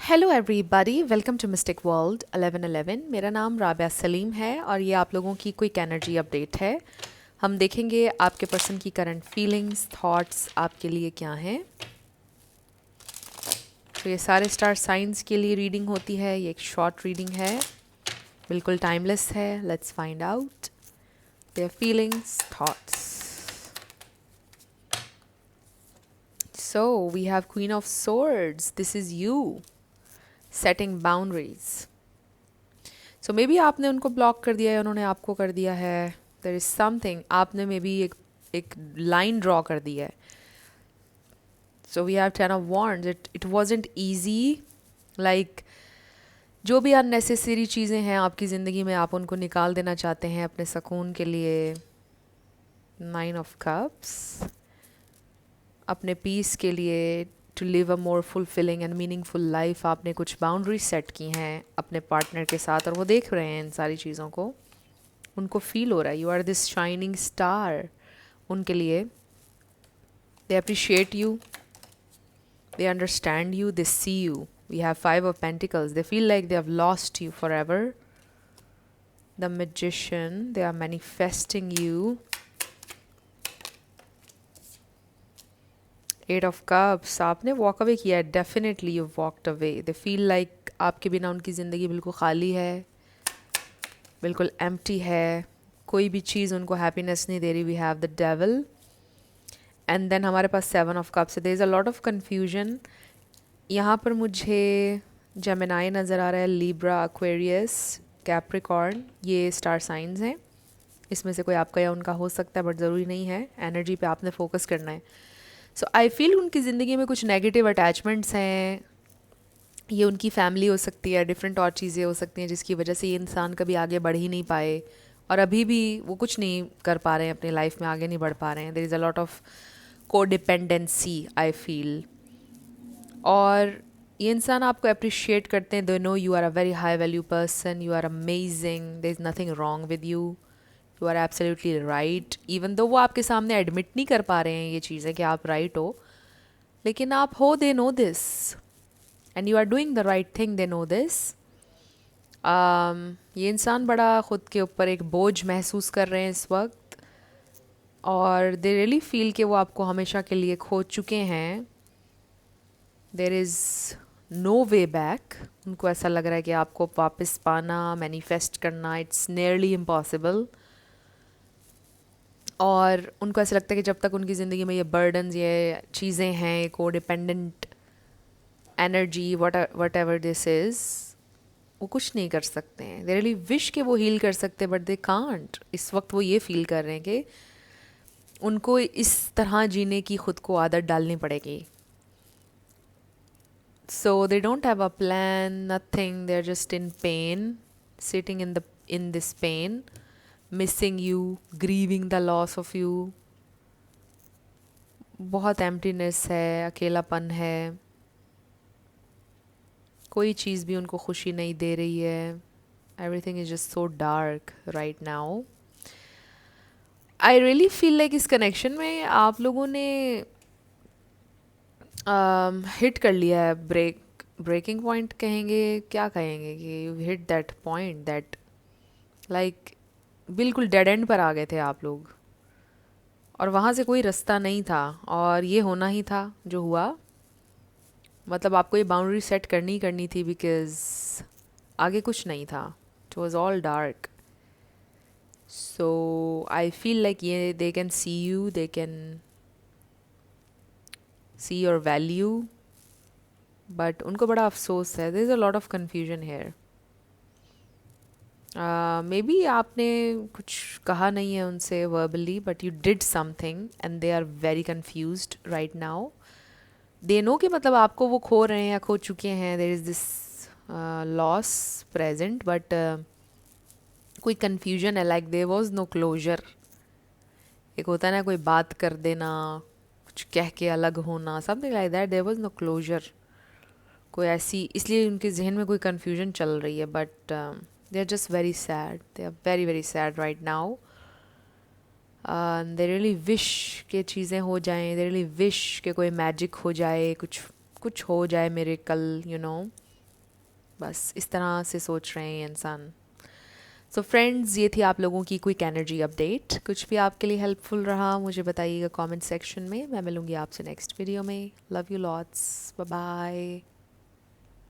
Hello everybody, welcome to mystic world 1111। मेरा नाम राबिया सलीम है और ये आप लोगों की क्विक एनर्जी अपडेट है। हम देखेंगे आपके पर्सन की करंट फीलिंग्स, थॉट्स आपके लिए क्या हैं। तो ये सारे स्टार साइंस के लिए रीडिंग होती है। ये एक शॉर्ट रीडिंग है, बिल्कुल टाइमलेस है। Let's find out their feelings, thoughts. So we have queen of swords, this is you setting boundaries. So maybe आपने उनको ब्लॉक कर दिया है, उन्होंने आपको कर दिया है। देर इज़ समथिंग, आपने मे बी एक लाइन ड्रॉ कर दी है। So we have ten of wands. It wasn't easy, like जो भी अननेसेसरी चीज़ें हैं आपकी ज़िंदगी में, आप उनको निकाल देना चाहते हैं अपने सुकून के लिए। 9 of Cups, अपने पीस के लिए, to live a more fulfilling and meaningful life. आपने कुछ बाउंड्री सेट की हैं अपने पार्टनर के साथ और वो देख रहे हैं इन सारी चीज़ों को। उनको फील हो रहा है you are this shining star उनके लिए। They appreciate you, they understand you, they see you. We have 5 of Pentacles, they feel like they have lost you forever. The magician, they are manifesting you. 8 of Cups, आपने walk away किया है, definitely you walked away. They feel like आपके बिना उनकी ज़िंदगी बिल्कुल खाली है, बिल्कुल एम्प्टी है। कोई भी चीज़ उनको हैप्पीनेस नहीं दे रही। We have the devil and then हमारे पास 7 of Cups है। There is a lot of confusion यहाँ पर। मुझे जेमिनाई नज़र आ रहा है, लिब्रा, एक्वेरियस, कैप्रिकॉर्न, ये स्टार साइंस हैं। इसमें से कोई आपका या उनका हो सकता है, बट ज़रूरी नहीं है। एनर्जी पे आपने फोकस करना है। सो आई फील उनकी ज़िंदगी में कुछ नेगेटिव अटैचमेंट्स हैं। ये उनकी फैमिली हो सकती है, डिफरेंट और चीज़ें हो सकती हैं जिसकी वजह से ये इंसान कभी आगे बढ़ ही नहीं पाए और अभी भी वो कुछ नहीं कर पा रहे हैं अपनी लाइफ में, आगे नहीं बढ़ पा रहे हैं। There is a lot of codependency I feel. और ये इंसान आपको अप्रिशिएट करते हैं। They know you are a very high value person, you are amazing, there is nothing wrong with you, you are absolutely right. Even though वो आपके सामने admit नहीं कर पा रहे हैं ये चीज़ें कि आप राइट हो, लेकिन आप हो। They know this and you are doing the right thing, they know this. ये इंसान बड़ा ख़ुद के ऊपर एक बोझ महसूस कर रहे हैं इस वक्त और दे रियली फील कि वो आपको हमेशा के लिए खो चुके हैं। There is no way back. उनको ऐसा लग रहा है कि आपको वापस पाना, मैनिफेस्ट करना, इट्स नियरली इम्पॉसिबल। और उनको ऐसा लगता है कि जब तक उनकी ज़िंदगी में ये बर्डन्स, ये चीज़ें हैं, को dependent energy, what ever this is, वो कुछ नहीं कर सकते हैं। दे रियली विश कि वो हील कर सकते, बट दे कांट। इस वक्त वो ये फील कर रहे हैं कि उनको इस तरह जीने की खुद को आदत डालनी पड़ेगी। So they don't have a plan, nothing, they are just in pain, sitting in this pain, missing you, grieving the loss of you. बहुत एम्प्टीनेस है, अकेलापन है, कोई चीज़ भी उनको खुशी नहीं दे रही है। Everything is just so dark right now. I really feel like इस कनेक्शन में आप लोगों ने हिट कर लिया है ब्रेकिंग पॉइंट कहेंगे, क्या कहेंगे, कि you hit that point that like बिल्कुल डेड एंड पर आ गए थे आप लोग और वहाँ से कोई रास्ता नहीं था और ये होना ही था जो हुआ। मतलब आपको ये बाउंड्री सेट करनी ही करनी थी बिकॉज आगे कुछ नहीं था। It was all dark. So I feel like ये they can see you, they can see your value, but उनको बड़ा अफसोस है। There is a lot of confusion here. Maybe आपने कुछ कहा नहीं है उनसे verbally, but you did something and they are very confused right now. They know कि मतलब आपको वो खो रहे हैं या खो चुके हैं। There is this loss present, but कोई कन्फ्यूजन है, like there was no closure. एक होता है ना कोई बात कर देना, कुछ कह के अलग होना, something like that. There was no closure, कोई ऐसी, इसलिए उनके जहन में कोई कन्फ्यूजन चल रही है। But they are just very sad, they are very very sad right now. They really wish के चीज़ें हो जाएं, दे रियली विश के कोई मैजिक हो जाए, कुछ कुछ हो जाए मेरे कल, यू नो। बस इस तरह से सोच रहे हैं ये इंसान। सो फ्रेंड्स, ये थी आप लोगों की क्विक एनर्जी अपडेट। कुछ भी आपके लिए हेल्पफुल रहा मुझे बताइएगा कमेंट सेक्शन में। मैं मिलूँगी आपसे नेक्स्ट वीडियो में। Love you lots, bye bye.